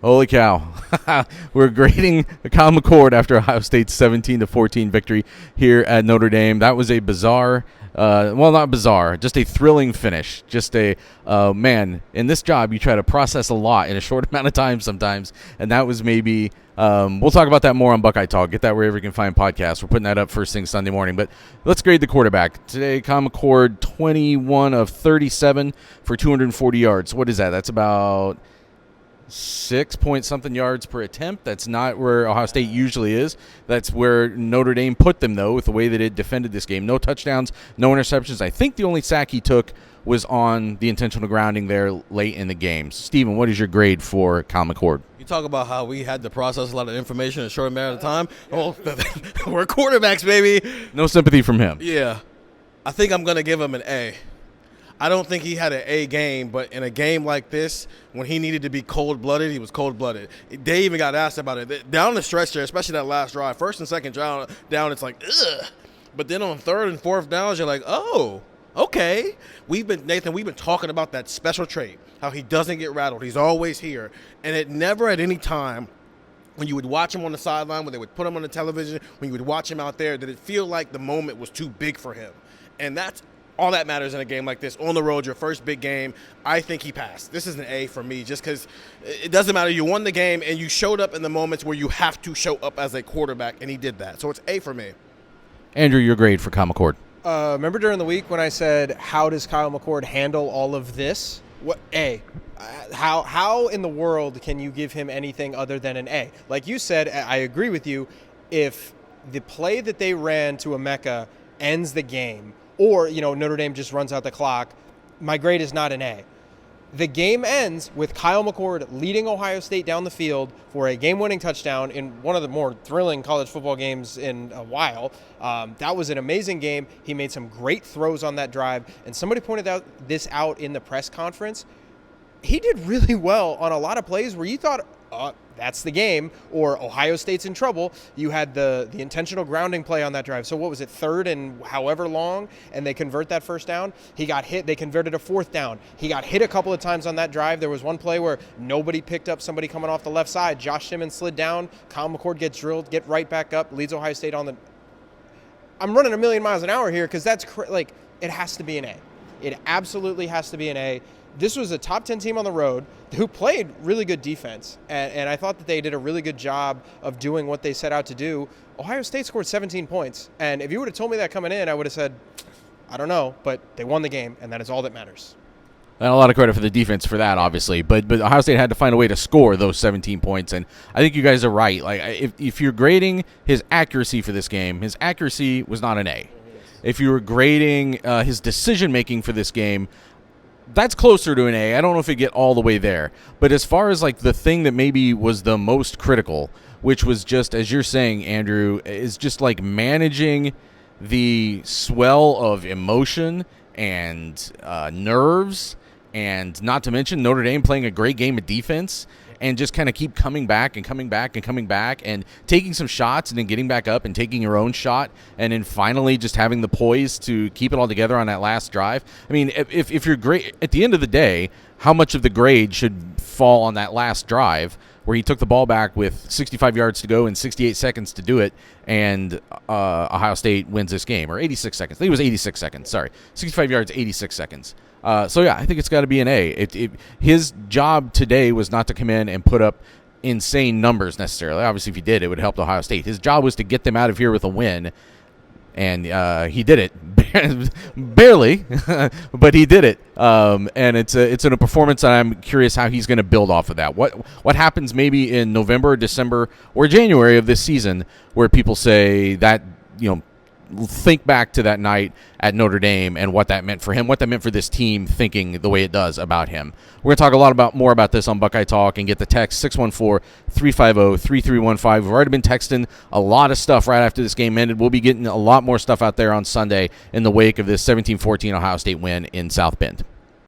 Holy cow. We're grading Kyle McCord after Ohio State's 17-14 victory here at Notre Dame. That was a bizarre, not bizarre, just a thrilling finish. Just man, in this job, you try to process a lot in a short amount of time sometimes, and that was maybe, we'll talk about that more on Buckeye Talk. Get that wherever you can find podcasts. We're putting that up first thing Sunday morning, but let's grade the quarterback. Today, Kyle McCord, 21 of 37 for 240 yards. What is that? That's about 6-point-something yards per attempt. That's not where Ohio State usually is. That's where Notre Dame put them, though, with the way that it defended this game. No touchdowns, no interceptions. I think the only sack he took was on the intentional grounding there late in the game. Steven, what is your grade for Kyle McCord? You talk about how we had to process a lot of information in a short amount of time. Oh, we're quarterbacks, baby. No sympathy from him. Yeah. I think I'm going to give him an A. I don't think he had an A game, but in a game like this, when he needed to be cold-blooded, he was cold-blooded. They even got asked about it. Down the stretch there, especially that last drive, first and second down, it's like, ugh. But then on third and fourth downs, you're like, oh, okay. We've been talking about that special trait, how he doesn't get rattled. He's always here. And it never at any time when you would watch him on the sideline, when they would put him on the television, when you would watch him out there, did it feel like the moment was too big for him. And that's all that matters in a game like this. On the road, your first big game, I think he passed. This is an A for me just because it doesn't matter. You won the game, and you showed up in the moments where you have to show up as a quarterback, and he did that. So it's A for me. Andrew, your grade for Kyle McCord? Remember during the week when I said, how does Kyle McCord handle all of this? What A? How in the world can you give him anything other than an A? Like you said, I agree with you. If the play that they ran to Emeka ends the game, or, Notre Dame just runs out the clock, my grade is not an A. The game ends with Kyle McCord leading Ohio State down the field for a game-winning touchdown in one of the more thrilling college football games in a while. That was an amazing game. He made some great throws on that drive, and somebody pointed this out in the press conference. He did really well on a lot of plays where you thought, that's the game, or Ohio State's in trouble. You had the intentional grounding play on that drive. So what was it, third and however long, and they convert that first down? He got hit. They converted a fourth down. He got hit a couple of times on that drive. There was one play where nobody picked up somebody coming off the left side. Josh Simmons slid down. Kyle McCord gets drilled, get right back up, leads Ohio State on the – I'm running a million miles an hour here because that's it has to be an A. It absolutely has to be an A. This was a top 10 team on the road who played really good defense, and I thought that they did a really good job of doing what they set out to do. Ohio State scored 17 points, and if you would have told me that coming in, I would have said, I don't know, but they won the game, and that is all that matters. And a lot of credit for the defense for that, obviously, but Ohio State had to find a way to score those 17 points, and I think you guys are right. Like, if you're grading his accuracy for this game, his accuracy was not an A. If you were grading his decision-making for this game, that's closer to an A. I don't know if it get all the way there. But as far as the thing that maybe was the most critical, which was just, as you're saying, Andrew, is just managing the swell of emotion and nerves, and not to mention Notre Dame playing a great game of defense, and just kind of keep coming back and coming back and coming back and taking some shots and then getting back up and taking your own shot, and then finally just having the poise to keep it all together on that last drive. I mean, if you're great at the end of the day, how much of the grade should fall on that last drive where he took the ball back with 65 yards to go and 68 seconds to do it, and Ohio State wins this game, or 86 seconds. I think it was 86 seconds. Sorry, 65 yards, 86 seconds. So, yeah, I think it's got to be an A. His job today was not to come in and put up insane numbers necessarily. Obviously, if he did, it would have helped Ohio State. His job was to get them out of here with a win, and he did it. Barely, but he did it. And it's a performance that I'm curious how he's going to build off of that. What happens maybe in November, December, or January of this season where people say that, think back to that night at Notre Dame and what that meant for him, what that meant for this team thinking the way it does about him. We're going to talk more about this on Buckeye Talk, and get the text 614-350-3315. We've already been texting a lot of stuff right after this game ended. We'll be getting a lot more stuff out there on Sunday in the wake of this 17-14 Ohio State win in South Bend.